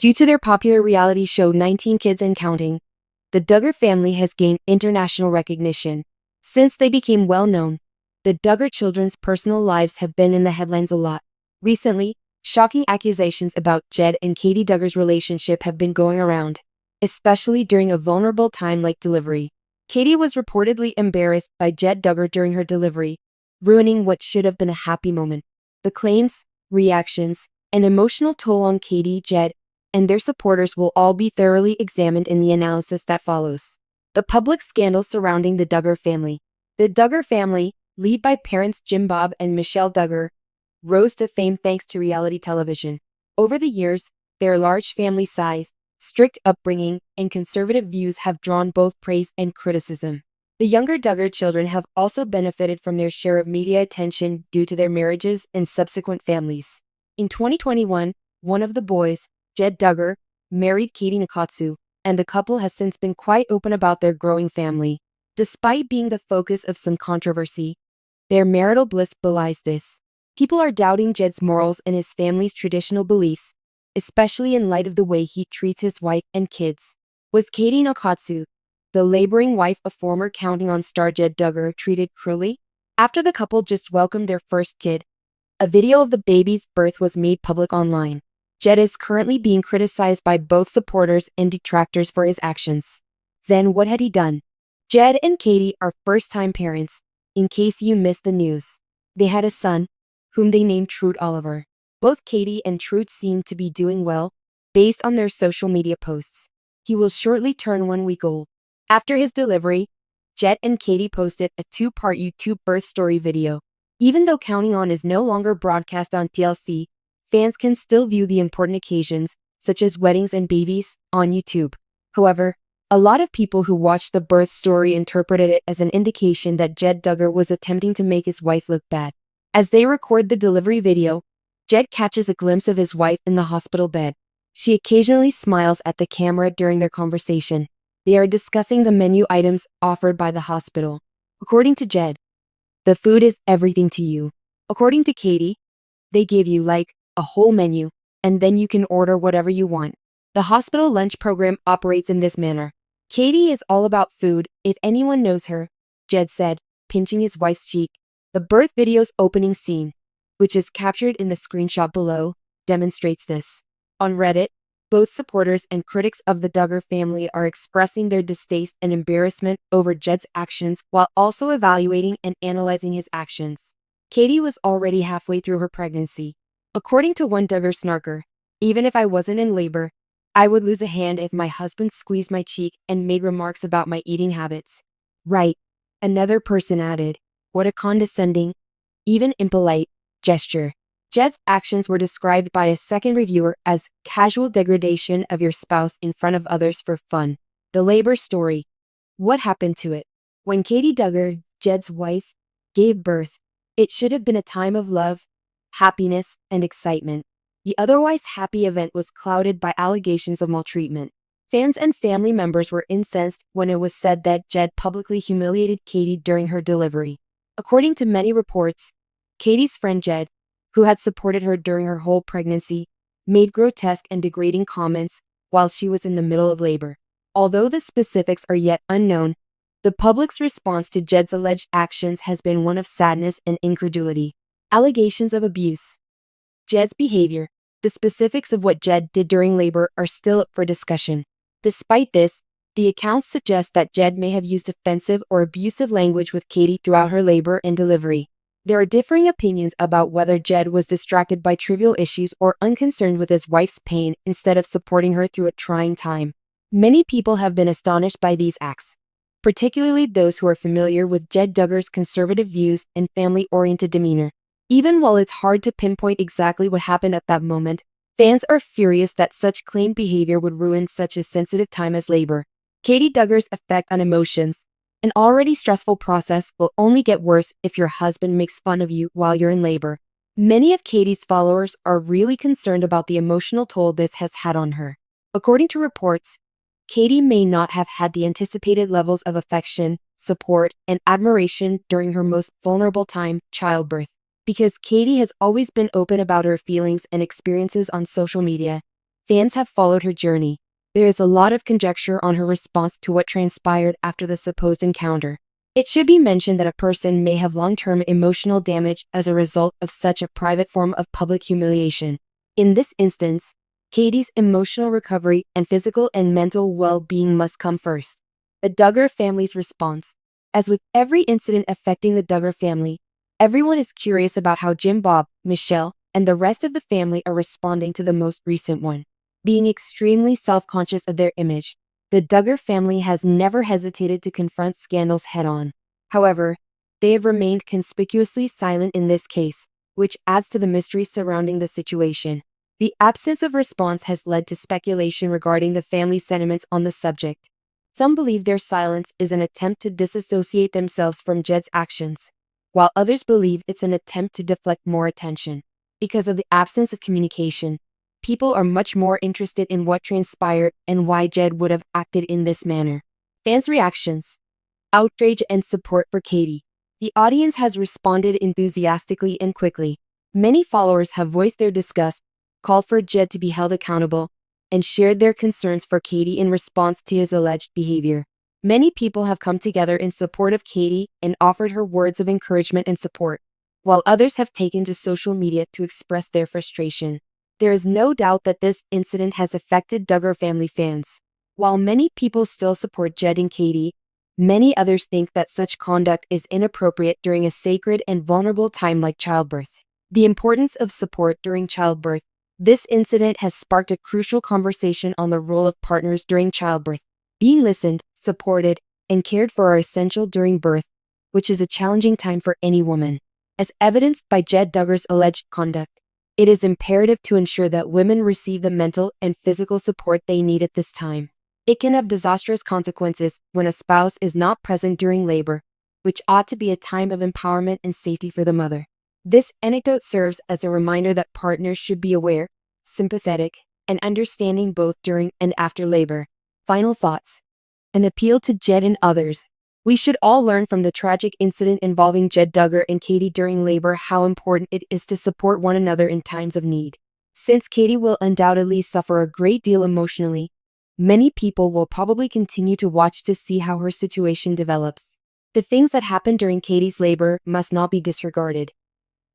Due to their popular reality show 19 Kids and Counting, the Duggar family has gained international recognition. Since they became well-known, the Duggar children's personal lives have been in the headlines a lot. Recently, shocking accusations about Jed and Katey Duggar's relationship have been going around, especially during a vulnerable time like delivery. Katey was reportedly embarrassed by Jed Duggar during her delivery, ruining what should have been a happy moment. The claims, reactions, and emotional toll on Katey, Jed, and their supporters will all be thoroughly examined in the analysis that follows. The public scandal surrounding the Duggar family. The Duggar family, led by parents Jim Bob and Michelle Duggar, rose to fame thanks to reality television. Over the years, their large family size, strict upbringing, and conservative views have drawn both praise and criticism. The younger Duggar children have also benefited from their share of media attention due to their marriages and subsequent families. In 2021, one of the boys, Jed Duggar, married Katey Nakatsu, and the couple has since been quite open about their growing family. Despite being the focus of some controversy, their marital bliss belies this. People are doubting Jed's morals and his family's traditional beliefs, especially in light of the way he treats his wife and kids. Was Katey Nakatsu, the laboring wife of former Counting On star Jed Duggar, treated cruelly? After the couple just welcomed their first kid, a video of the baby's birth was made public online. Jed is currently being criticized by both supporters and detractors for his actions. Then what had he done? Jed and Katey are first-time parents, in case you missed the news. They had a son, whom they named Trude Oliver. Both Katey and Trude seem to be doing well, based on their social media posts. He will shortly turn 1 week old. After his delivery, Jed and Katey posted a 2-part YouTube birth story video. Even though Counting On is no longer broadcast on TLC, fans can still view the important occasions, such as weddings and babies, on YouTube. However, a lot of people who watched the birth story interpreted it as an indication that Jed Duggar was attempting to make his wife look bad. As they record the delivery video, Jed catches a glimpse of his wife in the hospital bed. She occasionally smiles at the camera during their conversation. They are discussing the menu items offered by the hospital. According to Jed, the food is everything to you. According to Katey, they give you like a whole menu, and then you can order whatever you want. The hospital lunch program operates in this manner. Katey is all about food, if anyone knows her, Jed said, pinching his wife's cheek. The birth video's opening scene, which is captured in the screenshot below, demonstrates this. On Reddit, both supporters and critics of the Duggar family are expressing their distaste and embarrassment over Jed's actions while also evaluating and analyzing his actions. Katey was already halfway through her pregnancy. According to one Duggar snarker, even if I wasn't in labor, I would lose a hand if my husband squeezed my cheek and made remarks about my eating habits. Right, another person added. What a condescending, even impolite, gesture. Jed's actions were described by a second reviewer as casual degradation of your spouse in front of others for fun. The labor story. What happened to it? When Katey Duggar, Jed's wife, gave birth, it should have been a time of love, happiness, and excitement. The otherwise happy event was clouded by allegations of maltreatment. Fans and family members were incensed when it was said that Jed publicly humiliated Katey during her delivery. According to many reports, Katey's friend Jed, who had supported her during her whole pregnancy, made grotesque and degrading comments while she was in the middle of labor. Although the specifics are yet unknown, the public's response to Jed's alleged actions has been one of sadness and incredulity. Allegations of abuse. Jed's behavior. The specifics of what Jed did during labor are still up for discussion. Despite this, the accounts suggest that Jed may have used offensive or abusive language with Katey throughout her labor and delivery. There are differing opinions about whether Jed was distracted by trivial issues or unconcerned with his wife's pain instead of supporting her through a trying time. Many people have been astonished by these acts, particularly those who are familiar with Jed Duggar's conservative views and family-oriented demeanor. Even while it's hard to pinpoint exactly what happened at that moment, fans are furious that such claimed behavior would ruin such a sensitive time as labor. Katey Duggar's effect on emotions. An already stressful process will only get worse if your husband makes fun of you while you're in labor. Many of Katey's followers are really concerned about the emotional toll this has had on her. According to reports, Katey may not have had the anticipated levels of affection, support, and admiration during her most vulnerable time, childbirth. Because Katey has always been open about her feelings and experiences on social media, fans have followed her journey. There is a lot of conjecture on her response to what transpired after the supposed encounter. It should be mentioned that a person may have long-term emotional damage as a result of such a private form of public humiliation. In this instance, Katey's emotional recovery and physical and mental well-being must come first. The Duggar family's response. As with every incident affecting the Duggar family, everyone is curious about how Jim, Bob, Michelle, and the rest of the family are responding to the most recent one. Being extremely self-conscious of their image, the Duggar family has never hesitated to confront scandals head-on. However, they have remained conspicuously silent in this case, which adds to the mystery surrounding the situation. The absence of response has led to speculation regarding the family's sentiments on the subject. Some believe their silence is an attempt to disassociate themselves from Jed's actions, while others believe it's an attempt to deflect more attention. Because of the absence of communication, people are much more interested in what transpired and why Jed would have acted in this manner. Fans' reactions. Outrage and support for Katey. The audience has responded enthusiastically and quickly. Many followers have voiced their disgust, called for Jed to be held accountable, and shared their concerns for Katey in response to his alleged behavior. Many people have come together in support of Katey and offered her words of encouragement and support, while others have taken to social media to express their frustration. There is no doubt that this incident has affected Duggar family fans. While many people still support Jed and Katey, many others think that such conduct is inappropriate during a sacred and vulnerable time like childbirth. The importance of support during childbirth. This incident has sparked a crucial conversation on the role of partners during childbirth. Being listened, supported, and cared for are essential during birth, which is a challenging time for any woman. As evidenced by Jed Duggar's alleged conduct, it is imperative to ensure that women receive the mental and physical support they need at this time. It can have disastrous consequences when a spouse is not present during labor, which ought to be a time of empowerment and safety for the mother. This anecdote serves as a reminder that partners should be aware, sympathetic, and understanding both during and after labor. Final thoughts. An appeal to Jed and others. We should all learn from the tragic incident involving Jed Duggar and Katey during labor how important it is to support one another in times of need. Since Katey will undoubtedly suffer a great deal emotionally, many people will probably continue to watch to see how her situation develops. The things that happened during Katey's labor must not be disregarded.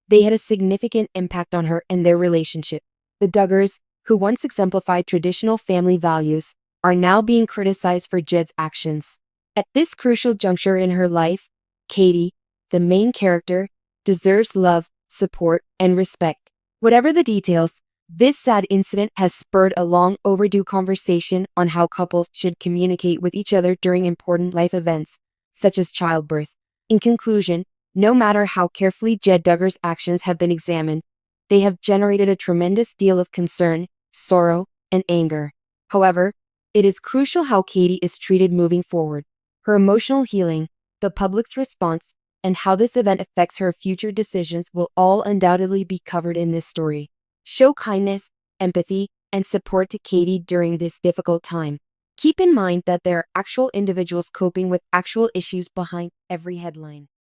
They had a significant impact on her and their relationship. The Duggars, who once exemplified traditional family values, are now being criticized for Jed's actions. At this crucial juncture in her life, Katey, the main character, deserves love, support, and respect. Whatever the details, this sad incident has spurred a long overdue conversation on how couples should communicate with each other during important life events, such as childbirth. In conclusion, no matter how carefully Jed Duggar's actions have been examined, they have generated a tremendous deal of concern, sorrow, and anger. However, it is crucial how Katey is treated moving forward. Her emotional healing, the public's response, and how this event affects her future decisions will all undoubtedly be covered in this story. Show kindness, empathy, and support to Katey during this difficult time. Keep in mind that there are actual individuals coping with actual issues behind every headline.